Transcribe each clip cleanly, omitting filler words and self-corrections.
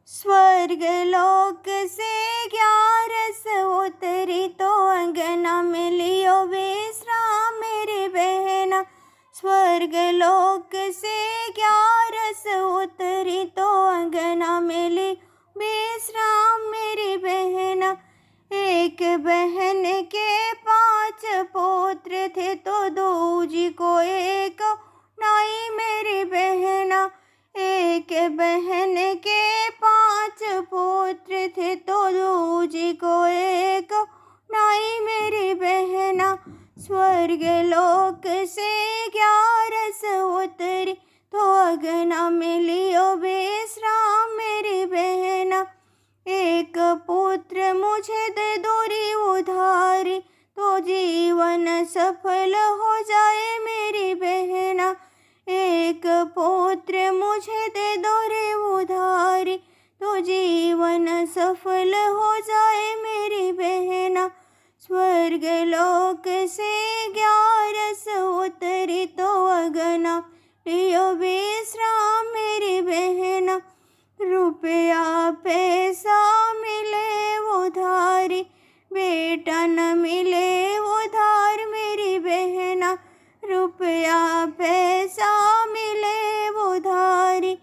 स्वर्ग लोक से ग्यारस उतरी तो अंगना में लियो विश्राम मेरी बहना। स्वर्ग लोक से ग्यारस उतरी तो अंगना में ली विश्राम मेरी बहना। एक बहन के 5 पुत्र थे तो दूजी को एक नाई मेरी बहना। एक बहन के 5 पुत्र थे तो दूजी को एक नाई मेरी बहना। स्वर्ग लोक से ग्यारस उतरी तो अगना में लियो विश्राम मेरी बहना। एक पुत्र मुझे दे दोरी उधारी तो जीवन सफल हो जाए मेरी बहना। एक पुत्र मुझे दे दो रे उधारी तो जीवन सफल हो जाए मेरी बहना। स्वर्ग लोक से ग्यारस उतरी तो अगना लियो विश्राम मेरी बहना। रुपया पैसा मिले उधारी बेटा न मिले उधार मेरी बहना। रुपया पैसा मिले उधारी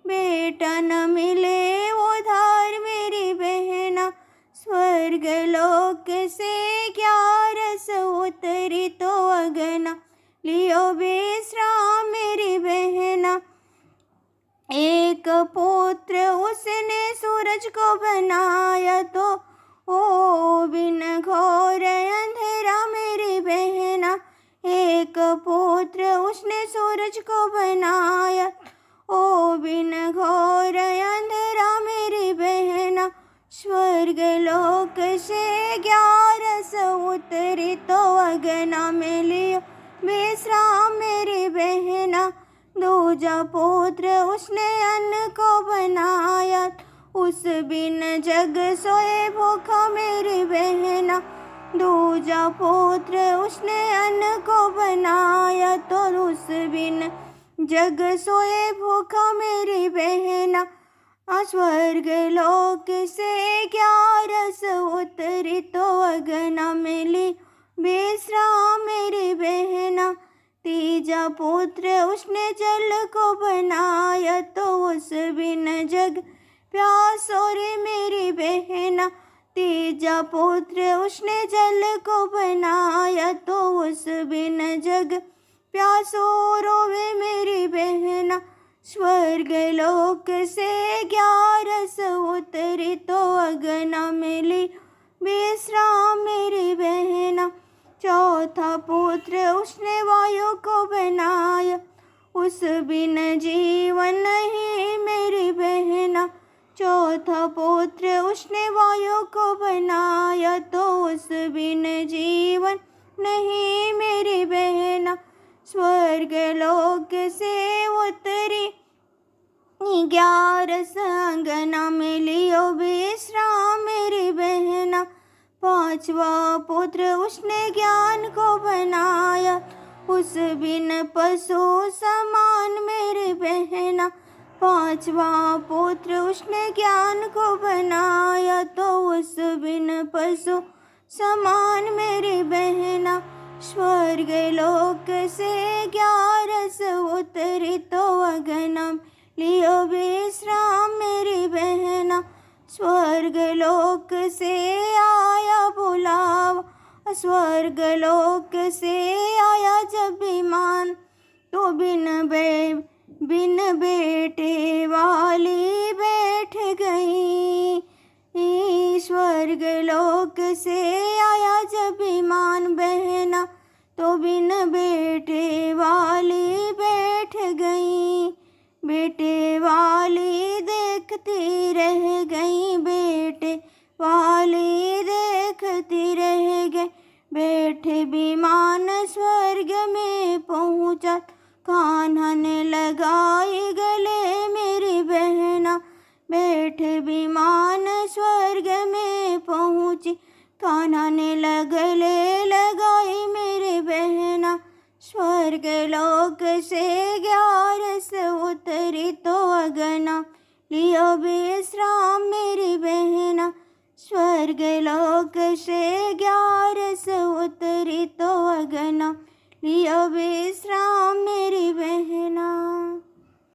बेटा न मिले उधार मेरी बहना। स्वर्ग लोक से ग्यारस उतरी तो अगना लियो विश्राम मेरी बहना। एक पुत्र उसने सूरज को बनाया तो ओ बिन घोर अंधेरा मेरी बहना। एक पुत्र उसने सूरज को बनाया ओ बिन घोर अंधेरा मेरी बहना। स्वर्ग लोक से ग्यारस उतरी तो अगना में लियो विश्राम मेरी बहना। दूजा पुत्र उसने अन्न को बनाया उस बिन जग सोए भूखा मेरी बहना। दूजा पुत्र उसने अन्न को बनाया तो उस बिन जग सोए भूखा मेरी बहना। स्वर्ग लोक से ग्यारस उतरी तो अगना में ली विश्राम मेरी बहना। तीजा पुत्र उसने जल को बनाया तो उस बिन जग प्यासो रे मेरी बहना। तीजा पुत्र उसने जल को बनाया तो उस बिन जग प्यासो रोवे मेरी बहना। स्वर्ग लोक से ग्यारस उतरी तो अगना में ली विश्राम मेरी बहना। चौथा पुत्र उसने वायु को बनाया उस बिन जीवन नहीं मेरी बहना। चौथा पुत्र उसने वायु को बनाया तो उस बिन जीवन नहीं मेरी बहना। स्वर्ग लोक से उतरी ग्यारस अंगना में लियो विश्राम मेरी बहना। पांचवा पुत्र उसने ज्ञान को बनाया उस बिन पशु समान मेरी बहना। पांचवा पुत्र उसने ज्ञान को बनाया तो उस बिन पशु समान मेरी बहना। स्वर्ग लोक से ग्यारस उतरी तो अगना लियो विश्राम मेरी बहना। स्वर्ग लोक से आया बुलावा स्वर्ग लोक से आया जब विमान तो बिन बेटे वाली बैठ गई। स्वर्ग लोक से आया जब विमान बहना तो बिन बेटे वाली बैठ गई। बेटे वाली देखती रह गई बेटे वाली देखती रह गई। बैठे विमान स्वर्ग में पहुँचा कान्हा ने लगाई गले मेरी बहना। बैठे विमान स्वर्ग में पहुँची कान्हा ने गले लगाई मेरी बहना। स्वर्ग लोक से ग्यारस उतरी तो अगना लियो विश्राम स्वर्ग लोक से 11 उतरी तो अगना लियो विश्राम